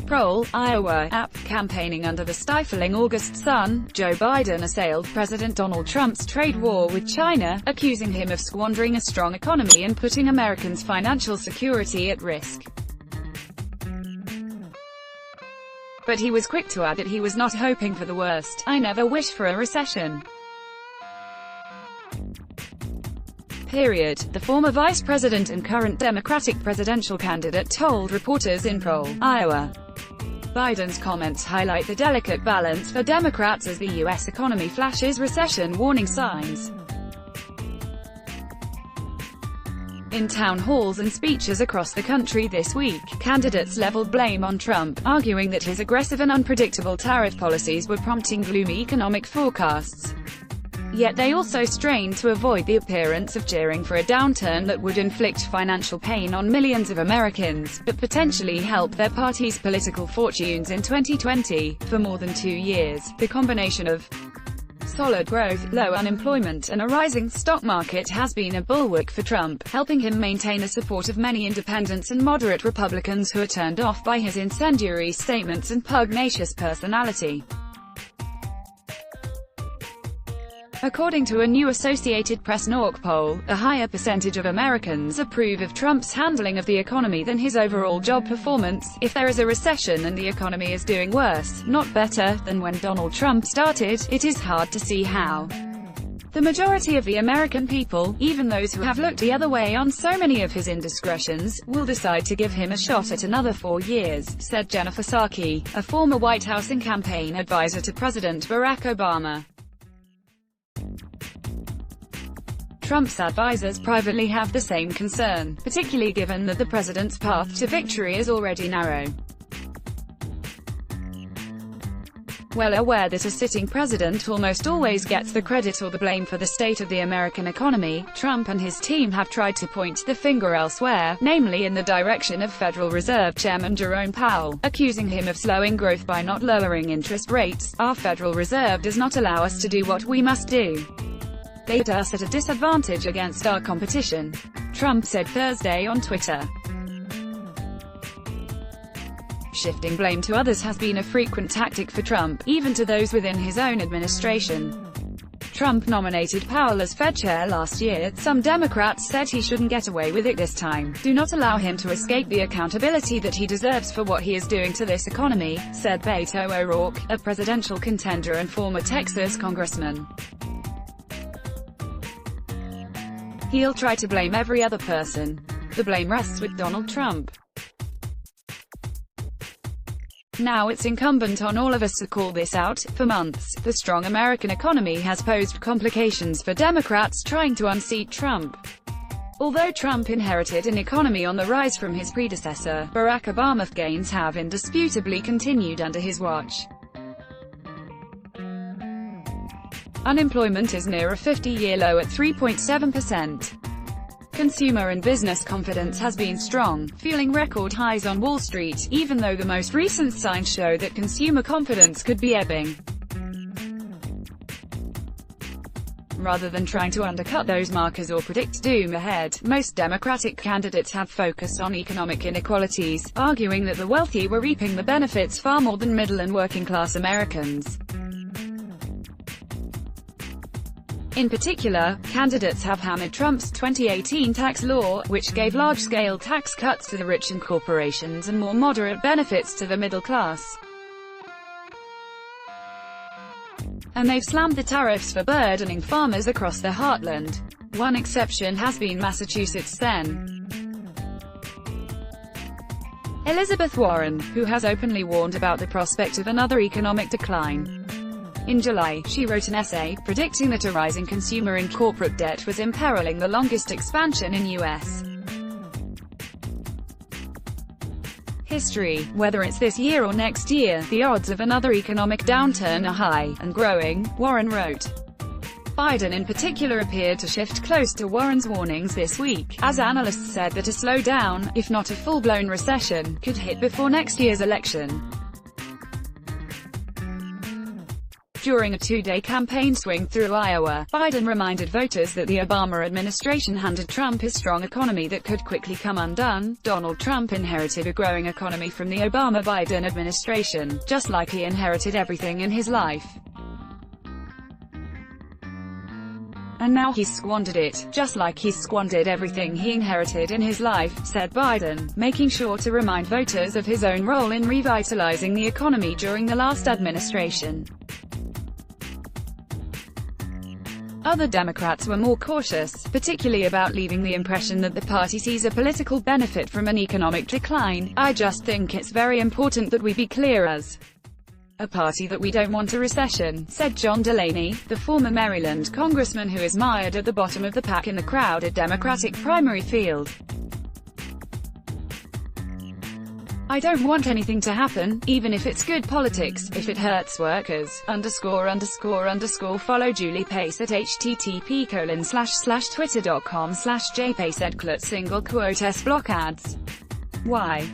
PROLE, Iowa, app, campaigning under the stifling August sun, Joe Biden assailed President Donald Trump's trade war with China, accusing him of squandering a strong economy and putting Americans' financial security at risk. But he was quick to add that he was not hoping for the worst. "I never wish for a recession. Period," the former vice president and current Democratic presidential candidate told reporters in PROLE, Iowa. Biden's comments highlight the delicate balance for Democrats as the U.S. economy flashes recession warning signs. In town halls and speeches across the country this week, candidates leveled blame on Trump, arguing that his aggressive and unpredictable tariff policies were prompting gloomy economic forecasts. Yet they also strained to avoid the appearance of cheering for a downturn that would inflict financial pain on millions of Americans, but potentially help their party's political fortunes in 2020. For more than 2 years, the combination of solid growth, low unemployment, and a rising stock market has been a bulwark for Trump, helping him maintain the support of many independents and moderate Republicans who are turned off by his incendiary statements and pugnacious personality. According to a new Associated Press NORC poll, a higher percentage of Americans approve of Trump's handling of the economy than his overall job performance. If there is a recession and the economy is doing worse, not better, than when Donald Trump started, it is hard to see how. The majority of the American people, even those who have looked the other way on so many of his indiscretions, will decide to give him a shot at another 4 years, said Jennifer Psaki, a former White House and campaign advisor to President Barack Obama. Trump's advisors privately have the same concern, particularly given that the president's path to victory is already narrow. Well aware that a sitting president almost always gets the credit or the blame for the state of the American economy, Trump and his team have tried to point the finger elsewhere, namely in the direction of Federal Reserve Chairman Jerome Powell, accusing him of slowing growth by not lowering interest rates. "Our Federal Reserve does not allow us to do what we must do. They put us at a disadvantage against our competition," Trump said Thursday on Twitter. Shifting blame to others has been a frequent tactic for Trump, even to those within his own administration. Trump nominated Powell as Fed chair last year. Some Democrats said he shouldn't get away with it this time. "Do not allow him to escape the accountability that he deserves for what he is doing to this economy," said Beto O'Rourke, a presidential contender and former Texas congressman. "He'll try to blame every other person. The blame rests with Donald Trump. Now it's incumbent on all of us to call this out." For months, the strong American economy has posed complications for Democrats trying to unseat Trump. Although Trump inherited an economy on the rise from his predecessor, Barack Obama, gains have indisputably continued under his watch. Unemployment is near a 50-year low at 3.7%. Consumer and business confidence has been strong, fueling record highs on Wall Street, even though the most recent signs show that consumer confidence could be ebbing. Rather than trying to undercut those markers or predict doom ahead, most Democratic candidates have focused on economic inequalities, arguing that the wealthy were reaping the benefits far more than middle and working-class Americans. In particular, candidates have hammered Trump's 2018 tax law, which gave large-scale tax cuts to the rich and corporations and more moderate benefits to the middle class. And they've slammed the tariffs for burdening farmers across the heartland. One exception has been Massachusetts' then Elizabeth Warren, who has openly warned about the prospect of another economic decline. In July, she wrote an essay, predicting that a rising consumer and corporate debt was imperiling the longest expansion in U.S. history. "Whether it's this year or next year, the odds of another economic downturn are high, and growing," Warren wrote. Biden in particular appeared to shift close to Warren's warnings this week, as analysts said that a slowdown, if not a full-blown recession, could hit before next year's election. During a two-day campaign swing through Iowa, Biden reminded voters that the Obama administration handed Trump his strong economy that could quickly come undone. Donald Trump inherited a growing economy from the Obama-Biden administration, just like he inherited everything in his life. And now he's squandered it, just like he's squandered everything he inherited in his life, said Biden, making sure to remind voters of his own role in revitalizing the economy during the last administration. Other Democrats were more cautious, particularly about leaving the impression that the party sees a political benefit from an economic decline. "I just think it's very important that we be clear as a party that we don't want a recession," said John Delaney, the former Maryland congressman who is mired at the bottom of the pack in the crowded Democratic primary field. "I don't want anything to happen, even if it's good politics, if it hurts workers, ______. Follow Julie Pace at http://twitter.com/jpaceedclut single quote s block ads. Why?